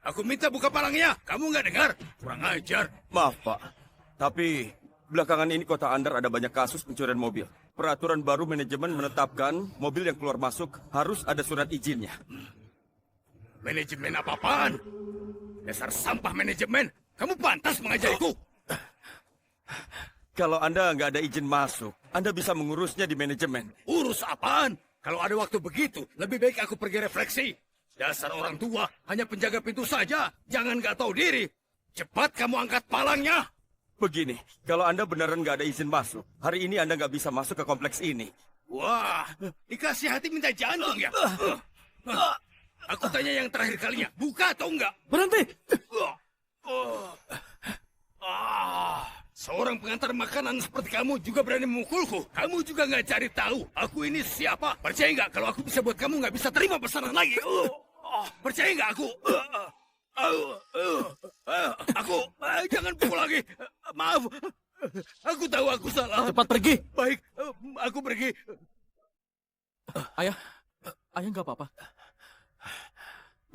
Aku minta buka palangnya. Kamu nggak dengar? Kurang ajar. Maaf, Pak. Tapi belakangan ini kota Andar ada banyak kasus pencurian mobil. Peraturan baru manajemen menetapkan mobil yang keluar masuk harus ada surat izinnya. Manajemen apa-apaan? Dasar sampah manajemen. Kamu pantas mengajariku. Kalau Anda nggak ada izin masuk, Anda bisa mengurusnya di manajemen. Urus apaan? Kalau ada waktu begitu, lebih baik aku pergi refleksi. Dasar orang tua, hanya penjaga pintu saja. Jangan nggak tahu diri. Cepat kamu angkat palangnya. Begini, kalau Anda beneran nggak ada izin masuk, hari ini Anda nggak bisa masuk ke kompleks ini. Wah, dikasih hati minta jantung ya? Aku tanya yang terakhir kalinya, buka atau enggak? Berhenti! Seorang pengantar makanan seperti kamu juga berani memukulku. Kamu juga nggak cari tahu aku ini siapa. Percaya nggak kalau aku bisa buat kamu nggak bisa terima pesanan lagi? Percaya nggak aku? Aku jangan pukul lagi. Maaf, aku tahu aku salah. Cepat pergi! Baik, aku pergi. Ayah nggak apa-apa.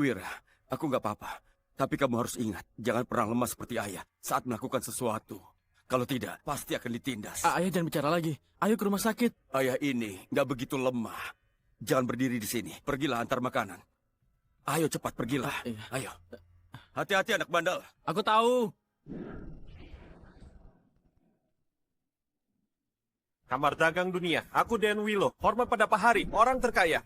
Wira, aku nggak apa-apa. Tapi kamu harus ingat, jangan pernah lemah seperti ayah saat melakukan sesuatu. Kalau tidak, pasti akan ditindas. Ayah jangan bicara lagi. Ayo ke rumah sakit. Ayah ini nggak begitu lemah. Jangan berdiri di sini. Pergilah antar makanan. Ayo cepat pergilah. Iya. Ayo. Hati-hati anak bandel. Aku tahu. Kamar Dagang Dunia. Aku Dan Willow. Hormat pada Pak Hari, orang terkaya.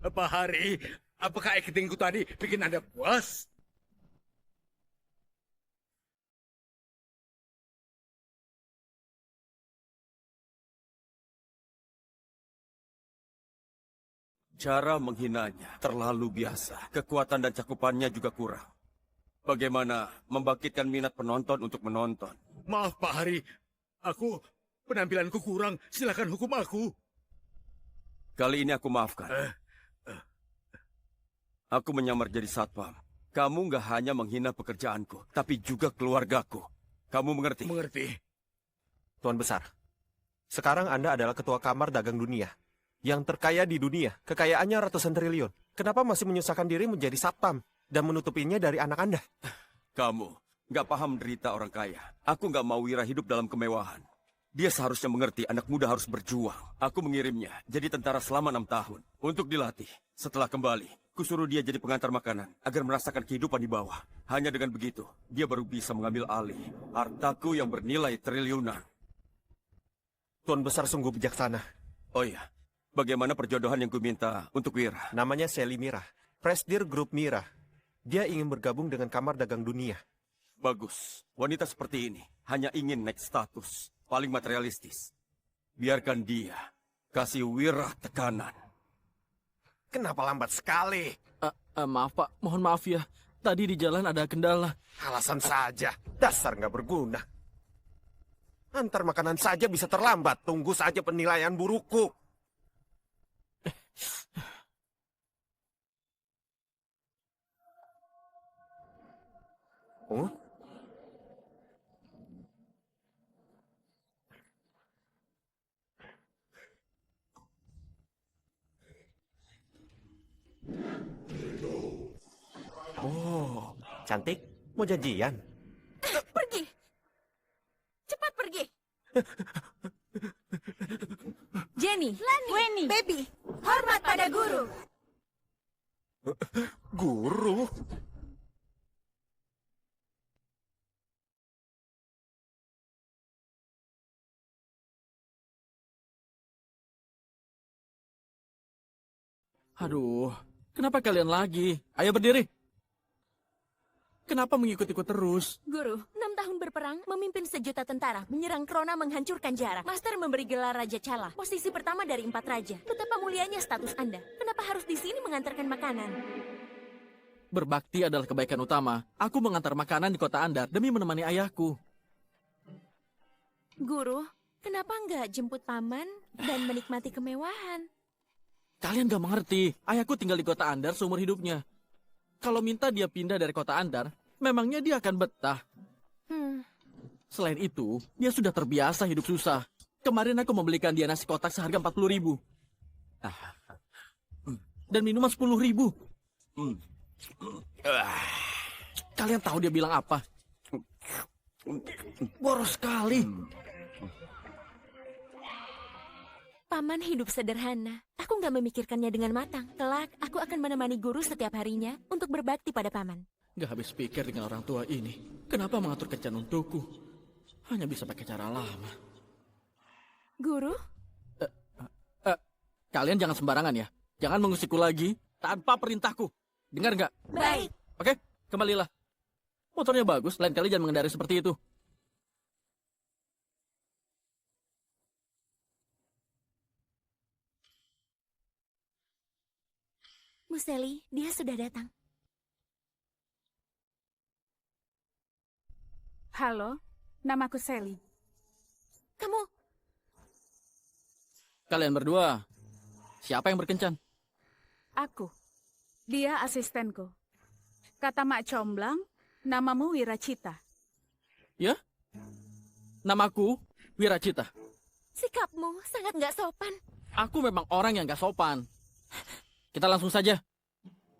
Pak Hari, apakah actingku tadi bikin Anda puas? Cara menghinanya terlalu biasa. Kekuatan dan cakupannya juga kurang. Bagaimana membangkitkan minat penonton untuk menonton? Maaf Pak Hari, penampilanku kurang. Silakan hukum aku. Kali ini aku maafkan. Aku menyamar jadi satpam. Kamu nggak hanya menghina pekerjaanku, tapi juga keluargaku. Kamu mengerti? Mengerti. Tuan Besar, sekarang Anda adalah Ketua Kamar Dagang Dunia. Yang terkaya di dunia, kekayaannya ratusan triliun. Kenapa masih menyusahkan diri menjadi satpam dan menutupinya dari anak Anda? Kamu nggak paham derita orang kaya. Aku nggak mau Wira hidup dalam kemewahan. Dia seharusnya mengerti anak muda harus berjuang. Aku mengirimnya jadi tentara selama 6 tahun untuk dilatih. Setelah kembali, kusuruh dia jadi pengantar makanan agar merasakan kehidupan di bawah. Hanya dengan begitu, dia baru bisa mengambil alih hartaku yang bernilai triliunan. Tuan Besar sungguh bijaksana. Oh iya, bagaimana perjodohan yang kuminta untuk Wira? Namanya Sally Mira, Presidir Grup Mira. Dia ingin bergabung dengan Kamar Dagang Dunia. Bagus, wanita seperti ini hanya ingin naik status, paling materialistis. Biarkan dia kasih Wira tekanan. Kenapa lambat sekali? Maaf Pak, mohon maaf ya. Tadi di jalan ada kendala. Alasan saja, dasar nggak berguna. Antar makanan saja bisa terlambat, tunggu saja penilaian burukku. Oh? Oh, cantik. Mau janjian? Pergi! Cepat pergi! Jenny, Weni, Baby, hormat pada guru. Guru? Aduh, kenapa kalian lagi? Ayo berdiri. Kenapa mengikut-ikut terus? Guru, 6 tahun berperang, memimpin sejuta tentara, menyerang Krona menghancurkan jarak. Master memberi gelar Raja Cala, posisi pertama dari 4 raja. Betapa mulianya status Anda. Kenapa harus di sini mengantarkan makanan? Berbakti adalah kebaikan utama. Aku mengantar makanan di kota Andar demi menemani ayahku. Guru, kenapa nggak jemput paman dan menikmati kemewahan? Kalian gak mengerti. Ayahku tinggal di kota Andar seumur hidupnya. Kalau minta dia pindah dari kota Andar, memangnya dia akan betah. Selain itu, dia sudah terbiasa hidup susah. Kemarin aku membelikan dia nasi kotak seharga 40.000. Dan minuman 10.000. Kalian tahu dia bilang apa? Boros sekali. Paman hidup sederhana. Aku nggak memikirkannya dengan matang. Kelak, aku akan menemani guru setiap harinya untuk berbakti pada paman. Gak habis pikir dengan orang tua ini. Kenapa mengatur kencan untukku? Hanya bisa pakai cara lama. Guru? Kalian jangan sembarangan ya. Jangan mengusikku lagi tanpa perintahku. Dengar nggak? Baik. Oke, kembalilah. Motornya bagus, lain kali jangan mengendari seperti itu. Bu Sally, dia sudah datang. Halo, namaku Sally. Kamu, Kalian berdua, siapa yang berkencan? Aku. Dia asistenku. Kata Mak Comblang, namamu Wiracita. Ya? Namaku Wiracita. sikapmu sangat nggak sopan. Aku memang orang yang gak sopan. Kita langsung saja.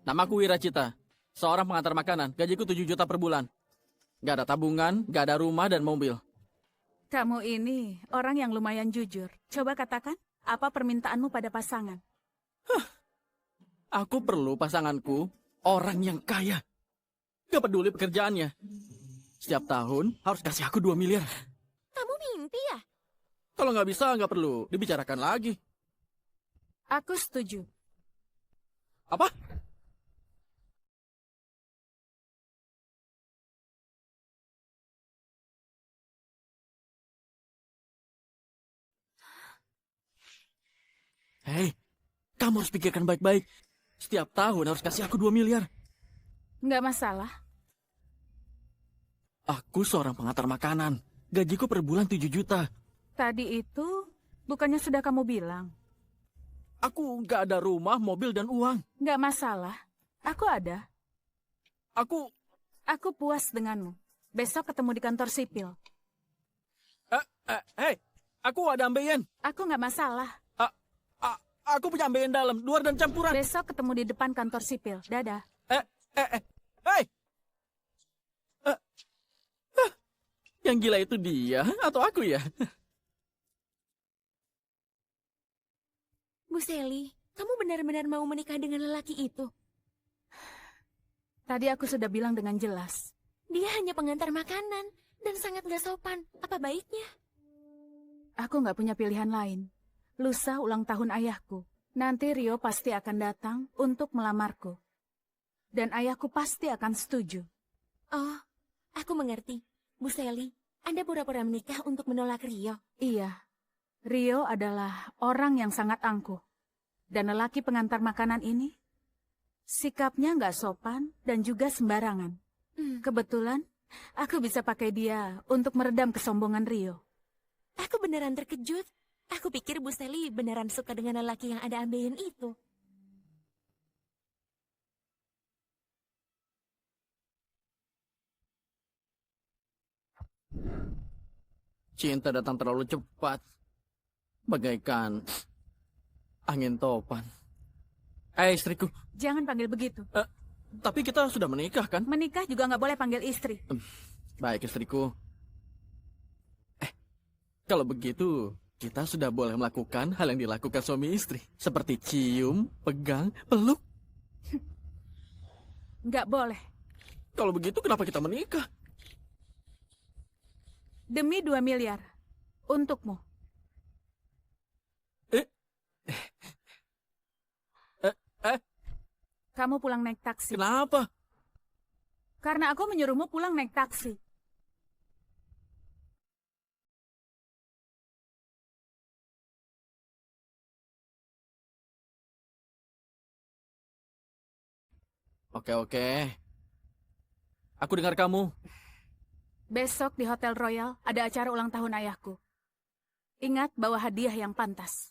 Namaku Wiracita. Seorang pengantar makanan. Gajiku 7 juta per bulan. Gak ada tabungan, gak ada rumah dan mobil. Kamu ini orang yang lumayan jujur. Coba katakan, apa permintaanmu pada pasangan? Aku perlu pasanganku orang yang kaya. Gak peduli pekerjaannya. Setiap tahun harus kasih aku 2 miliar. Kamu mimpi ya? Kalau nggak bisa, nggak perlu dibicarakan lagi. Aku setuju. Apa? Hei, kamu harus pikirkan baik-baik. Setiap tahun harus kasih aku 2 miliar. Nggak masalah. Aku seorang pengantar makanan. Gajiku per bulan 7 juta. Tadi itu, bukannya sudah kamu bilang? Aku nggak ada rumah, mobil, dan uang. Nggak masalah. Aku ada. Aku... Aku puas denganmu. Besok ketemu di kantor sipil. Hei, aku ada ambeien. Aku nggak masalah. Aku punya ambeien dalam, luar dan campuran. Besok ketemu di depan kantor sipil. Dadah. Hei! Yang gila itu dia atau aku ya? Bu Sally, kamu benar-benar mau menikah dengan lelaki itu? Tadi aku sudah bilang dengan jelas. Dia hanya pengantar makanan dan sangat gak sopan. Apa baiknya? Aku nggak punya pilihan lain. Lusa ulang tahun ayahku. Nanti Rio pasti akan datang untuk melamarku. Dan ayahku pasti akan setuju. Oh, aku mengerti. Bu Sally, Anda pura-pura menikah untuk menolak Rio. Iya, Rio adalah orang yang sangat angkuh. Dan lelaki pengantar makanan ini, sikapnya nggak sopan dan juga sembarangan. Kebetulan, aku bisa pakai dia untuk meredam kesombongan Rio. Aku beneran terkejut. Aku pikir Bu Sally beneran suka dengan lelaki yang ada ambeien itu. Cinta datang terlalu cepat. Bagaikan angin topan. Istriku. Jangan panggil begitu. Tapi kita sudah menikah kan? Menikah juga nggak boleh panggil istri. Baik istriku. Kalau begitu, kita sudah boleh melakukan hal yang dilakukan suami istri. Seperti cium, pegang, peluk. Nggak boleh. Kalau begitu kenapa kita menikah? Demi 2 miliar. Untukmu. Kamu pulang naik taksi. Kenapa? Karena aku menyuruhmu pulang naik taksi. Oke. Aku dengar kamu. Besok di Hotel Royal ada acara ulang tahun ayahku. Ingat bawa hadiah yang pantas.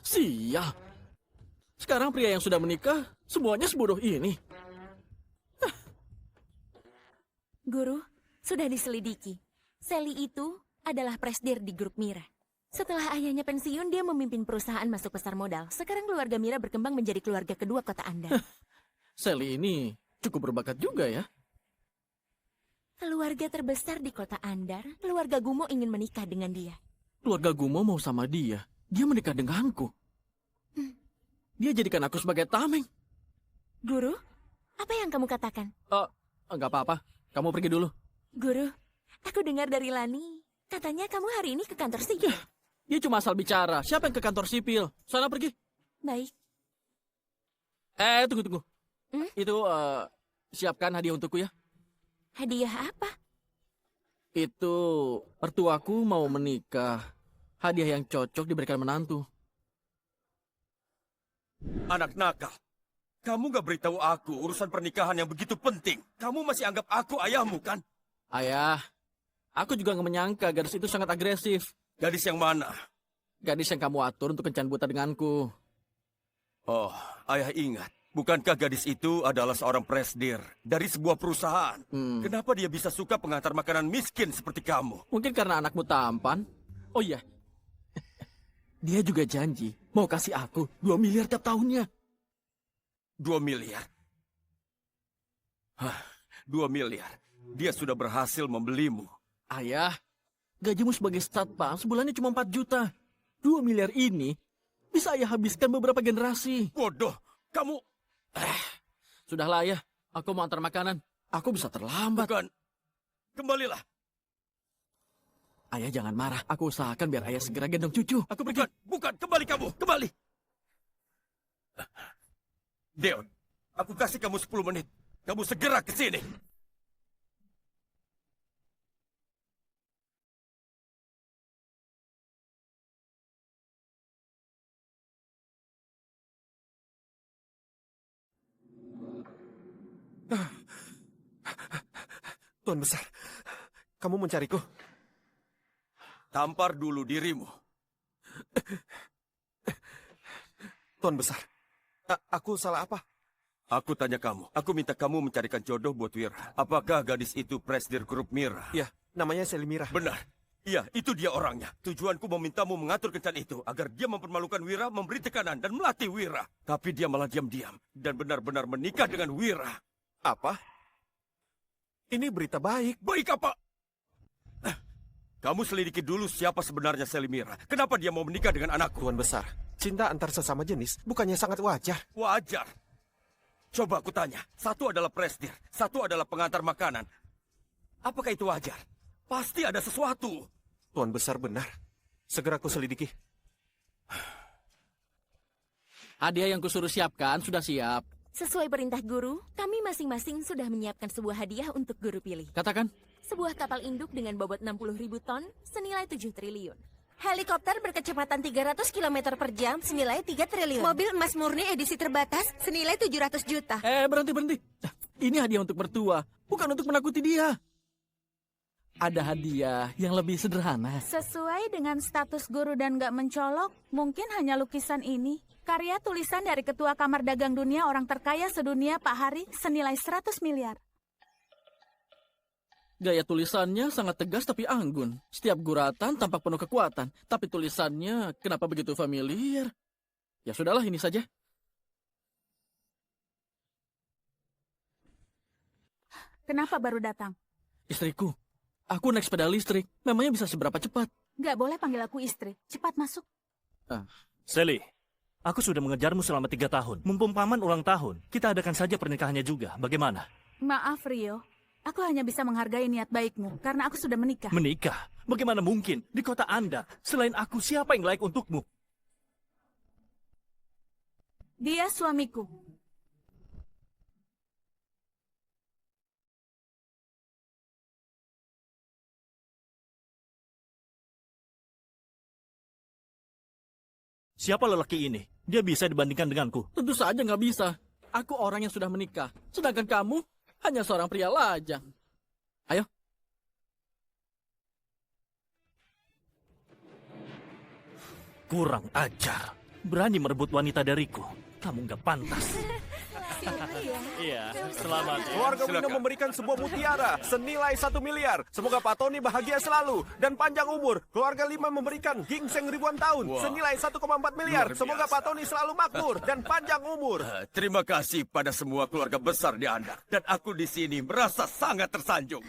Sial. Sekarang pria yang sudah menikah, semuanya sebodoh ini. Guru, sudah diselidiki. Sally itu adalah presdir di grup Mira. Setelah ayahnya pensiun, dia memimpin perusahaan masuk pasar modal. Sekarang keluarga Mira berkembang menjadi keluarga kedua kota Andar. Sally ini cukup berbakat juga ya. Keluarga terbesar di kota Andar, keluarga Gumo ingin menikah dengan dia. Keluarga Gumo mau sama dia. Dia menikah denganku. Dia jadikan aku sebagai tameng. Guru, apa yang kamu katakan? Enggak apa-apa. Kamu pergi dulu. Guru, aku dengar dari Lani, katanya kamu hari ini ke kantor sipil. Dia cuma asal bicara. Siapa yang ke kantor sipil? Sana pergi. Baik. Tunggu. Itu, siapkan hadiah untukku ya. Hadiah apa? Itu, mertuaku mau menikah. Hadiah yang cocok diberikan menantu. Anak nakal. Kamu gak beritahu aku urusan pernikahan yang begitu penting. Kamu masih anggap aku ayahmu, kan? Ayah, aku juga nggak menyangka gadis itu sangat agresif. Gadis yang mana? Gadis yang kamu atur untuk kencan buta denganku. Oh, ayah ingat. Bukankah gadis itu adalah seorang presdir dari sebuah perusahaan? Kenapa dia bisa suka pengantar makanan miskin seperti kamu? Mungkin karena anakmu tampan. Oh iya, dia juga janji mau kasih aku 2 miliar tiap tahunnya. 2 miliar? Hah, 2 miliar. Dia sudah berhasil membelimu. Ayah, gajimu sebagai satpam sebulannya cuma 4 juta. 2 miliar ini bisa ayah habiskan beberapa generasi. Bodoh, kamu... Sudahlah ayah, aku mau antar makanan. Aku bisa terlambat. Bukan. Kembalilah. Ayah jangan marah, aku usahakan biar ayah segera gendong cucu. Aku pergi. Bukan. Kembali kamu. Kembali. Deon, aku kasih kamu 10 menit. Kamu segera ke sini. Tuan Besar, kamu mencariku? Tampar dulu dirimu. Tuan Besar, aku salah apa? Aku tanya kamu. Aku minta kamu mencarikan jodoh buat Wira. Apakah gadis itu presdir grup Mira? Ya, namanya Selimira. Benar. Iya, itu dia orangnya. Tujuanku memintamu mengatur kencan itu agar dia mempermalukan Wira, memberi tekanan dan melatih Wira. Tapi dia malah diam-diam dan benar-benar menikah dengan Wira. Apa? Ini berita baik. Baik apa? Kamu selidiki dulu siapa sebenarnya Selimira. Kenapa dia mau menikah dengan anakku? Tuan Besar, cinta antar sesama jenis bukannya sangat wajar? Wajar. Coba aku tanya. Satu adalah presdir, satu adalah pengantar makanan. Apakah itu wajar? Pasti ada sesuatu. Tuan Besar benar. Segera aku selidiki. Hadiah yang kusuruh siapkan sudah siap. Sesuai perintah guru, kami masing-masing sudah menyiapkan sebuah hadiah untuk guru pilih. Katakan. Sebuah kapal induk dengan bobot 60.000 ton senilai 7 triliun. Helikopter berkecepatan 300 km per jam senilai 3 triliun. Mobil emas murni edisi terbatas senilai 700 juta. Berhenti. Ini hadiah untuk mertua, bukan untuk menakuti dia. Ada hadiah yang lebih sederhana. Sesuai dengan status guru dan gak mencolok, mungkin hanya lukisan ini. Karya tulisan dari Ketua Kamar Dagang Dunia orang terkaya sedunia Pak Hari senilai 100 miliar. Gaya tulisannya sangat tegas tapi anggun. Setiap guratan tampak penuh kekuatan. Tapi tulisannya kenapa begitu familiar? Ya sudahlah, ini saja. Kenapa baru datang? Istriku, aku naik sepeda listrik. Memangnya bisa seberapa cepat? Gak boleh panggil aku istri. Cepat masuk. Sally, aku sudah mengejarmu selama 3 tahun. Mumpung paman ulang tahun, kita adakan saja pernikahannya juga. Bagaimana? Maaf Rio, aku hanya bisa menghargai niat baikmu karena aku sudah menikah. Menikah? Bagaimana mungkin? Di kota Anda, selain aku, siapa yang layak untukmu? Dia suamiku. Siapa lelaki ini? Dia bisa dibandingkan denganku. Tentu saja nggak bisa. Aku orang yang sudah menikah. Sedangkan kamu hanya seorang pria lajang. Ayo. Kurang ajar. Berani merebut wanita dariku. Kamu nggak pantas. Iya, selamat ya. Keluarga Wino Silakan. memberikan sebuah mutiara senilai 1 miliar. Semoga Pak Tony bahagia selalu dan panjang umur. Keluarga Lima memberikan gingseng ribuan tahun senilai 1,4 miliar. Luar Semoga biasa. Pak Tony selalu makmur dan panjang umur. Terima kasih pada semua keluarga besar di Andar. Dan aku di sini merasa sangat tersanjung.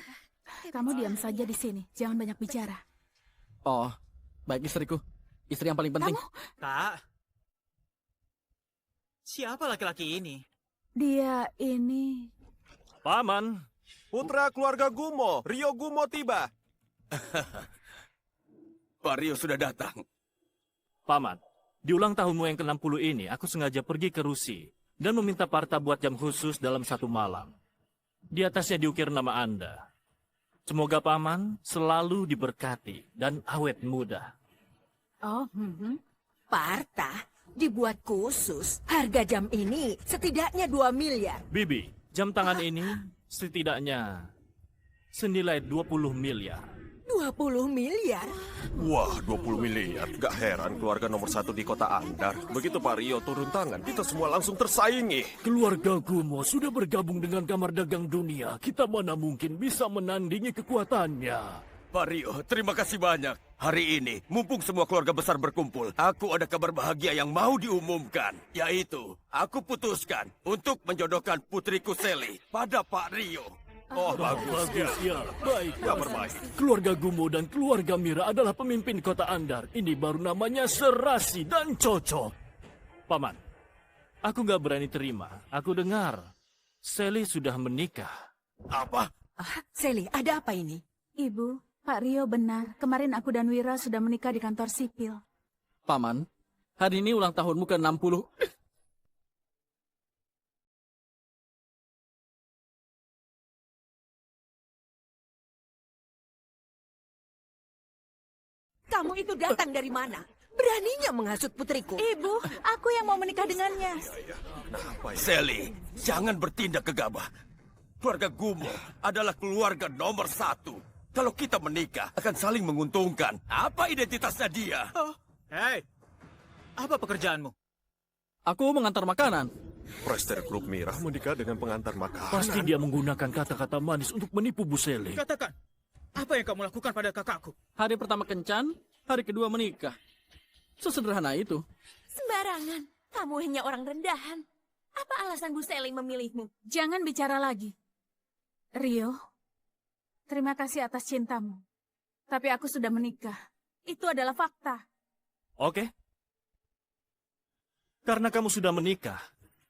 Kamu diam saja di sini. Jangan banyak bicara. Oh, baik istriku. Istri yang paling penting. Kak, siapa laki-laki ini? Dia ini... Paman, Putra keluarga Gumo, Rio Gumo tiba. Pak Rio sudah datang. Paman, di ulang tahunmu yang ke-60 ini, aku sengaja pergi ke Rusi dan meminta Parta buat jam khusus dalam 1 malam. Di atasnya diukir nama Anda. Semoga Paman selalu diberkati dan awet muda. Oh, Parta, dibuat khusus. Harga jam ini setidaknya 2 miliar. Bibi, jam tangan ini setidaknya senilai 20 miliar. 20 miliar? Wah, 20 miliar. Gak heran keluarga nomor 1 di kota Andar. Begitu Pak Rio turun tangan, kita semua langsung tersaingi. Keluarga Gumo sudah bergabung dengan Kamar Dagang Dunia. Kita mana mungkin bisa menandingi kekuatannya. Pak Rio, terima kasih banyak. Hari ini, mumpung semua keluarga besar berkumpul, aku ada kabar bahagia yang mau diumumkan. Yaitu, aku putuskan untuk menjodohkan putriku Sally pada Pak Rio. Oh, bagus. Bagus ya, baik. Kabar baik. Keluarga Gumo dan keluarga Mira adalah pemimpin kota Andar. Ini baru namanya serasi dan cocok. Paman, aku nggak berani terima. Aku dengar Sally sudah menikah. Apa? Sally, ada apa ini? Ibu, Pak Rio benar. Kemarin aku dan Wira sudah menikah di kantor sipil. Paman, hari ini ulang tahunmu ke-60. Kamu itu datang dari mana? Beraninya menghasut putriku. Ibu, aku yang mau menikah dengannya. Sally, jangan bertindak gegabah. Keluarga Gumo adalah keluarga nomor 1. Kalau kita menikah, akan saling menguntungkan. Apa identitasnya dia? Hei, apa pekerjaanmu? Aku mengantar makanan. Prester Grup Mirah menikah dengan pengantar makanan. Pasti dia menggunakan kata-kata manis untuk menipu Bu Sally. Katakan, apa yang kamu lakukan pada kakakku? Hari pertama kencan, hari kedua menikah. Sesederhana itu. Sembarangan. Kamu hanya orang rendahan. Apa alasan Bu Sally memilihmu? Jangan bicara lagi. Rio, terima kasih atas cintamu. Tapi aku sudah menikah. Itu adalah fakta. Oke. Karena kamu sudah menikah,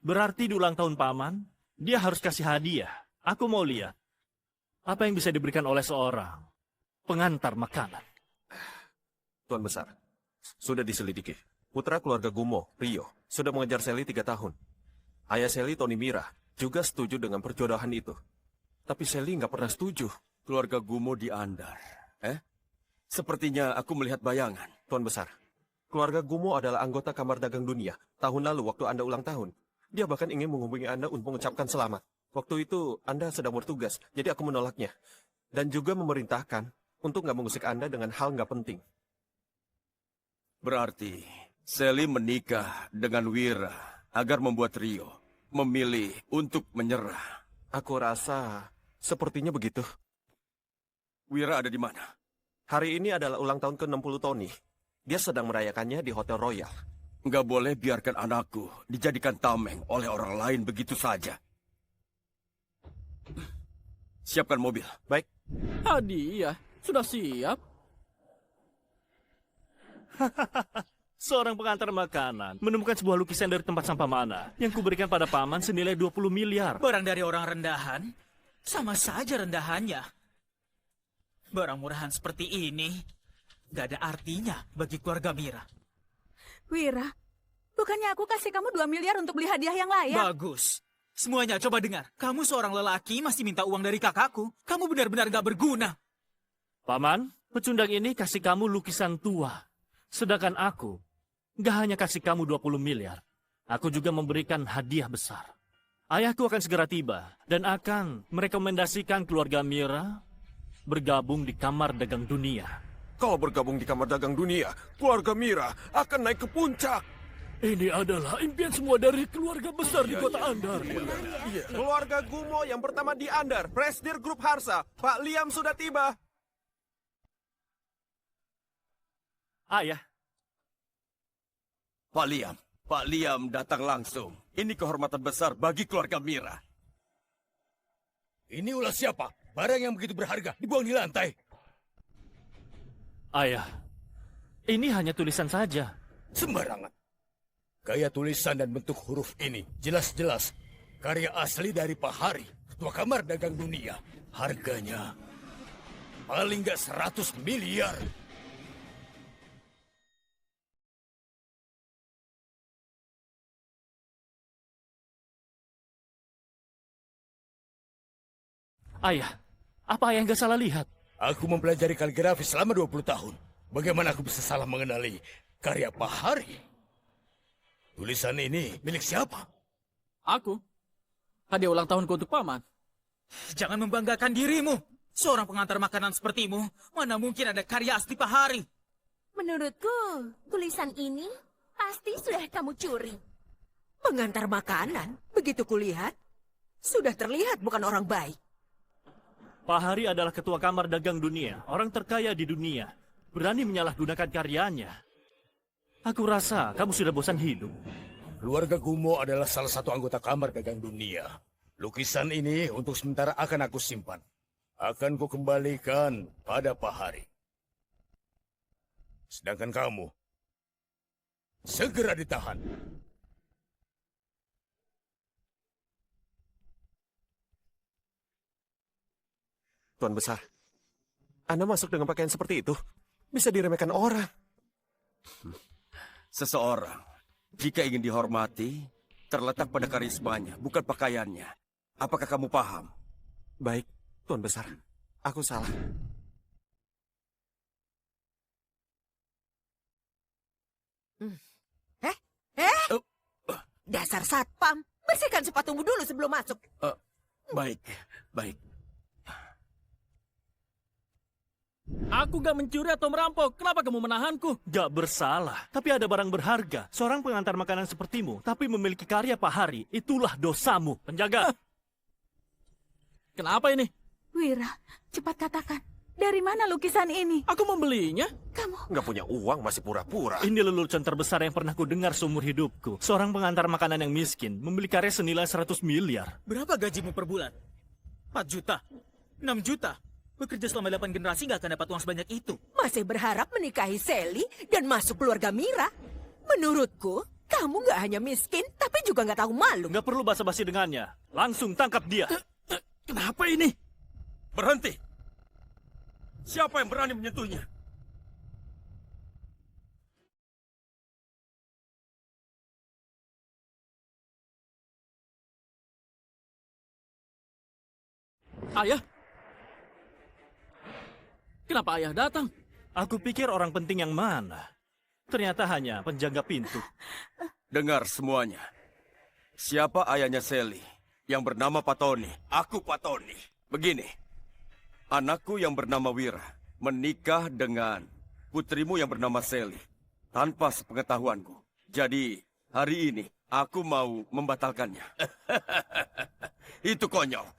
berarti di ulang tahun Paman, dia harus kasih hadiah. Aku mau lihat apa yang bisa diberikan oleh seorang pengantar makanan. Tuan Besar, sudah diselidiki. Putra keluarga Gumo, Rio, sudah mengejar Sally 3 tahun. Ayah Sally, Tony Mira, juga setuju dengan perjodohan itu. Tapi Sally nggak pernah setuju. Keluarga Gumo di Andar. Sepertinya aku melihat bayangan. Tuan Besar, keluarga Gumo adalah anggota Kamar Dagang Dunia. Tahun lalu waktu Anda ulang tahun, dia bahkan ingin menghubungi Anda untuk mengucapkan selamat. Waktu itu Anda sedang bertugas, jadi aku menolaknya. Dan juga memerintahkan untuk nggak mengusik Anda dengan hal nggak penting. Berarti Sally menikah dengan Wira agar membuat Rio memilih untuk menyerah. Aku rasa sepertinya begitu. Wira ada di mana? Hari ini adalah ulang tahun ke-60 Tony. Dia sedang merayakannya di Hotel Royal. Nggak boleh biarkan anakku dijadikan tameng oleh orang lain begitu saja. Siapkan mobil. Baik, Hadiah, sudah siap. Seorang pengantar makanan menemukan sebuah lukisan dari tempat sampah mana yang kuberikan pada Paman senilai 20 miliar. Barang dari orang rendahan? Sama saja rendahannya. Barang murahan seperti ini gak ada artinya bagi keluarga Mira. Wira, bukannya aku kasih kamu 2 miliar untuk beli hadiah yang layak? Bagus. Semuanya coba dengar. Kamu seorang lelaki masih minta uang dari kakakku. Kamu benar-benar gak berguna. Paman, pecundang ini kasih kamu lukisan tua. Sedangkan aku gak hanya kasih kamu 20 miliar. Aku juga memberikan hadiah besar. Ayahku akan segera tiba dan akan merekomendasikan keluarga Mira bergabung di Kamar Dagang Dunia. kalau bergabung di Kamar Dagang Dunia, keluarga Mira akan naik ke puncak. Ini adalah impian semua dari keluarga besar di kota Andar. Keluarga Gumo yang pertama di Andar, Presidir Grup Harsa, Pak Liam sudah tiba. Ayah, Pak Liam datang langsung. Ini kehormatan besar bagi keluarga Mira. Ini ulah siapa? Barang yang begitu berharga dibuang di lantai. ayah, ini hanya tulisan saja. Sembarangan. Gaya tulisan dan bentuk huruf ini jelas-jelas karya asli dari Pak Hari, Ketua Kamar Dagang Dunia. Harganya paling nggak 100 miliar. Ayah, apa ayah nggak salah lihat? Aku mempelajari kaligrafi selama 20 tahun. Bagaimana aku bisa salah mengenali karya Pak Hari? Tulisan ini milik siapa? Aku. Hadiah ulang tahunku untuk paman. Jangan membanggakan dirimu. Seorang pengantar makanan sepertimu, mana mungkin ada karya asli Pak Hari? Menurutku, tulisan ini pasti sudah kamu curi. Pengantar makanan, begitu kulihat, sudah terlihat bukan orang baik. Pak Hari adalah Ketua Kamar Dagang Dunia, orang terkaya di dunia. Berani menyalahgunakan karyanya. Aku rasa kamu sudah bosan hidup. Keluarga Gumo adalah salah satu anggota Kamar Dagang Dunia. Lukisan ini untuk sementara akan aku simpan. Akan ku kembalikan pada Pak Hari. Sedangkan kamu, segera ditahan. Tuan Besar, Anda masuk dengan pakaian seperti itu? Bisa diremehkan orang. Seseorang, jika ingin dihormati, terletak pada karismanya, bukan pakaiannya. Apakah kamu paham? Baik, Tuan Besar. Aku salah. Dasar satpam, bersihkan sepatumu dulu sebelum masuk. Baik, baik. Aku gak mencuri atau merampok. Kenapa kamu menahanku? Gak bersalah, tapi ada barang berharga. Seorang pengantar makanan sepertimu, tapi memiliki karya Pak Hari, itulah dosamu. Penjaga! Kenapa ini? Wira, cepat katakan. Dari mana lukisan ini? Aku membelinya. Kamu... Nggak punya uang, masih pura-pura. Ini lelucon terbesar yang pernah kudengar seumur hidupku. Seorang pengantar makanan yang miskin, memiliki karya senilai 100 miliar. Berapa gajimu per bulan? 4 juta? 6 juta? Bekerja selama 8 generasi nggak akan dapat uang sebanyak itu. Masih berharap menikahi Sally dan masuk keluarga Mira? Menurutku, kamu nggak hanya miskin, tapi juga nggak tahu malu. Nggak perlu basa-basi dengannya. Langsung tangkap dia. Kenapa ini? Berhenti! Siapa yang berani menyentuhnya? Ayah? Kenapa ayah datang? Aku pikir orang penting yang mana? Ternyata hanya penjaga pintu. Dengar semuanya. Siapa ayahnya Sally? Yang bernama Patoni. Aku Patoni. Begini. Anakku yang bernama Wira menikah dengan putrimu yang bernama Sally. Tanpa sepengetahuanku. Jadi, hari ini aku mau membatalkannya. Itu konyol.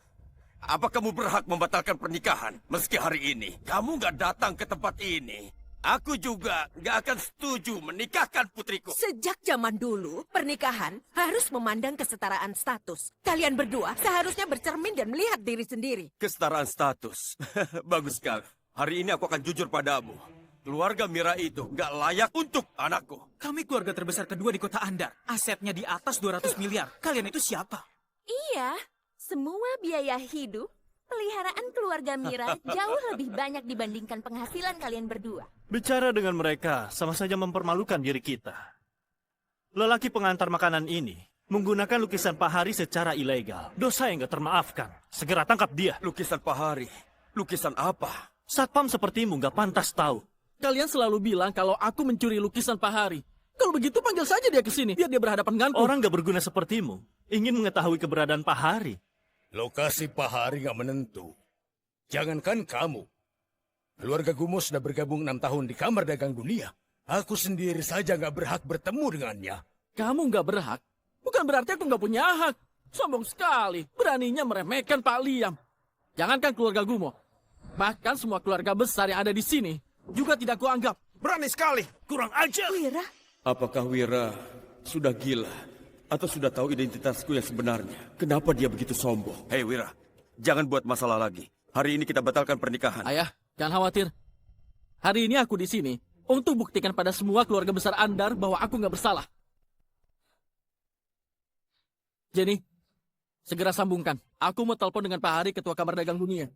Apa kamu berhak membatalkan pernikahan? Meski hari ini kamu nggak datang ke tempat ini, aku juga nggak akan setuju menikahkan putriku. Sejak zaman dulu, pernikahan harus memandang kesetaraan status. Kalian berdua seharusnya bercermin dan melihat diri sendiri. Kesetaraan status. Bagus sekali. Hari ini aku akan jujur padamu. Keluarga Mira itu nggak layak untuk anakku. Kami keluarga terbesar kedua di kota Andar. Asetnya di atas 200 miliar. Kalian itu siapa? Iya, semua biaya hidup, peliharaan keluarga Mira jauh lebih banyak dibandingkan penghasilan kalian berdua. Bicara dengan mereka sama saja mempermalukan diri kita. Lelaki pengantar makanan ini menggunakan lukisan Pak Hari secara ilegal. Dosa yang gak termaafkan. Segera tangkap dia. Lukisan Pak Hari? Lukisan apa? Satpam sepertimu gak pantas tahu. Kalian selalu bilang kalau aku mencuri lukisan Pak Hari. Kalau begitu panggil saja dia ke sini, biar dia berhadapan denganku. Orang gak berguna sepertimu ingin mengetahui keberadaan Pak Hari. Lokasi Pak Hari nggak menentu. Jangankan kamu. Keluarga Gumo sudah bergabung 6 tahun di Kamar Dagang Dunia. Aku sendiri saja nggak berhak bertemu dengannya. Kamu nggak berhak, bukan berarti aku nggak punya hak. Sombong sekali, beraninya meremehkan Pak Liam. Jangankan keluarga Gumo, bahkan semua keluarga besar yang ada di sini juga tidak kuanggap. Berani sekali. Kurang ajar. Wira, Apakah Wira sudah gila atau sudah tahu identitasku yang sebenarnya? Kenapa dia begitu sombong? Hei Wira, jangan buat masalah lagi. Hari ini kita batalkan pernikahan. Ayah, jangan khawatir. Hari ini aku di sini untuk buktikan pada semua keluarga besar Andar bahwa aku nggak bersalah. Jenny, segera sambungkan. Aku mau telepon dengan Pak Hari, Ketua Kamar Dagang Dunia.